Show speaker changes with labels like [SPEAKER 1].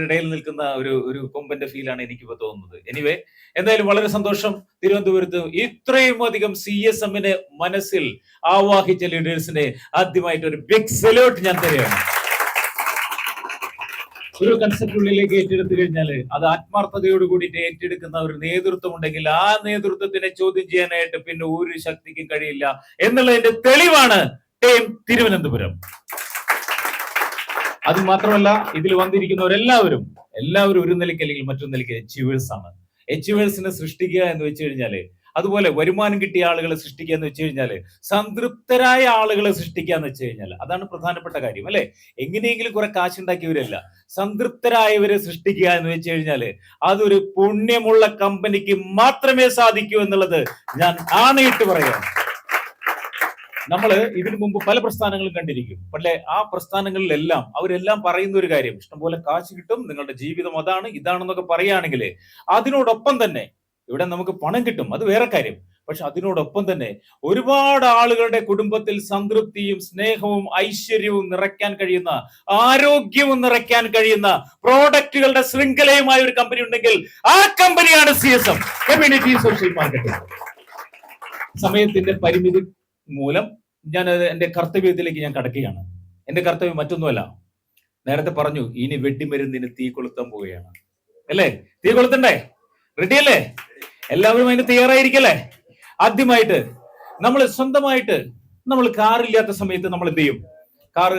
[SPEAKER 1] ഇടയിൽ നിൽക്കുന്ന ഒരു കൊമ്പന്റെ ഫീലാണ് എനിക്കിപ്പോ തോന്നുന്നത്. എനിവേ, എന്തായാലും വളരെ സന്തോഷം. തിരുവനന്തപുരത്ത് ഇത്രയും അധികം CSMനെ മനസ്സിൽ ആവാഹിച്ച ലീഡേഴ്സിനെ ആദ്യമായിട്ട് ഒരു ബിഗ് സല്യൂട്ട് ഞാൻ തരികയാണ്. ഒരു കൺസെപ്റ്റ് ഉള്ളിലേക്ക് ഏറ്റെടുത്തു കഴിഞ്ഞാൽ അത് ആത്മാർത്ഥതയോട് കൂടിയിട്ട് ഏറ്റെടുക്കുന്ന ഒരു നേതൃത്വം ഉണ്ടെങ്കിൽ ആ നേതൃത്വത്തിനെ ചോദ്യം ചെയ്യാനായിട്ട് പിന്നെ ഒരു ശക്തിക്കും കഴിയില്ല എന്നുള്ളതിന്റെ തെളിവാണ് ടീം തിരുവനന്തപുരം. അത് മാത്രമല്ല, ഇതിൽ വന്നിരിക്കുന്നവരെല്ലാവരും ഒരു നിലയ്ക്ക് അല്ലെങ്കിൽ മറ്റൊരു നിലയ്ക്ക് അച്ചീവേഴ്സ് ആണ്. അച്ചീവേഴ്സിനെ സൃഷ്ടിക്കുക എന്ന് വെച്ച് കഴിഞ്ഞാല്, അതുപോലെ വരുമാനം കിട്ടിയ ആളുകളെ സൃഷ്ടിക്കുക എന്ന് വെച്ച് കഴിഞ്ഞാല്, സംതൃപ്തരായ ആളുകളെ സൃഷ്ടിക്കുക എന്ന് വെച്ച് കഴിഞ്ഞാൽ അതാണ് പ്രധാനപ്പെട്ട കാര്യം, അല്ലെ? എങ്ങനെയെങ്കിലും കുറെ കാശുണ്ടാക്കിയവരല്ല, സംതൃപ്തരായവരെ സൃഷ്ടിക്കുക എന്ന് വെച്ച് കഴിഞ്ഞാല് അതൊരു പുണ്യമുള്ള കമ്പനിക്ക് മാത്രമേ സാധിക്കൂ എന്നുള്ളത് ഞാൻ ആണയിട്ട് പറയാം. നമ്മള് ഇതിനു മുമ്പ് പല പ്രസ്ഥാനങ്ങളും കണ്ടിരിക്കും. പക്ഷേ ആ പ്രസ്ഥാനങ്ങളിലെല്ലാം അവരെല്ലാം പറയുന്ന ഒരു കാര്യം, ഇഷ്ടംപോലെ കാശ് കിട്ടും, നിങ്ങളുടെ ജീവിതം അതാണ് ഇതാണെന്നൊക്കെ പറയുകയാണെങ്കിൽ അതിനോടൊപ്പം തന്നെ ഇവിടെ നമുക്ക് പണം കിട്ടും, അത് വേറെ കാര്യം. പക്ഷെ അതിനോടൊപ്പം തന്നെ ഒരുപാട് ആളുകളുടെ കുടുംബത്തിൽ സംതൃപ്തിയും സ്നേഹവും ഐശ്വര്യവും നിറയ്ക്കാൻ കഴിയുന്ന, ആരോഗ്യവും നിറയ്ക്കാൻ കഴിയുന്ന പ്രോഡക്റ്റുകളുടെ ശൃംഖലയുമായ ഒരു കമ്പനി ഉണ്ടെങ്കിൽ ആ കമ്പനിയാണ് CSM, കമ്മ്യൂണിറ്റി സോഷ്യൽ മാർക്കറ്റിംഗ്. സമയത്തിന്റെ പരിമിതി മൂലം ഞാൻ എന്റെ കർത്തവ്യത്തിലേക്ക് ഞാൻ കടക്കുകയാണ്. എന്റെ കർത്തവ്യം മറ്റൊന്നുമല്ല, നേരത്തെ പറഞ്ഞു, ഇനി വെട്ടിമരുന്നിന് തീ കൊളുത്താൻ പോവുകയാണ്, അല്ലേ? തീ കൊളുത്തണ്ടേ? റെഡി അല്ലേ? എല്ലാവരും അതിന് തയ്യാറായിരിക്കല്ലേ? ആദ്യമായിട്ട് നമ്മൾ സ്വന്തമായിട്ട്, നമ്മൾ കാറില്ലാത്ത സമയത്ത് നമ്മൾ എന്ത് ചെയ്യും?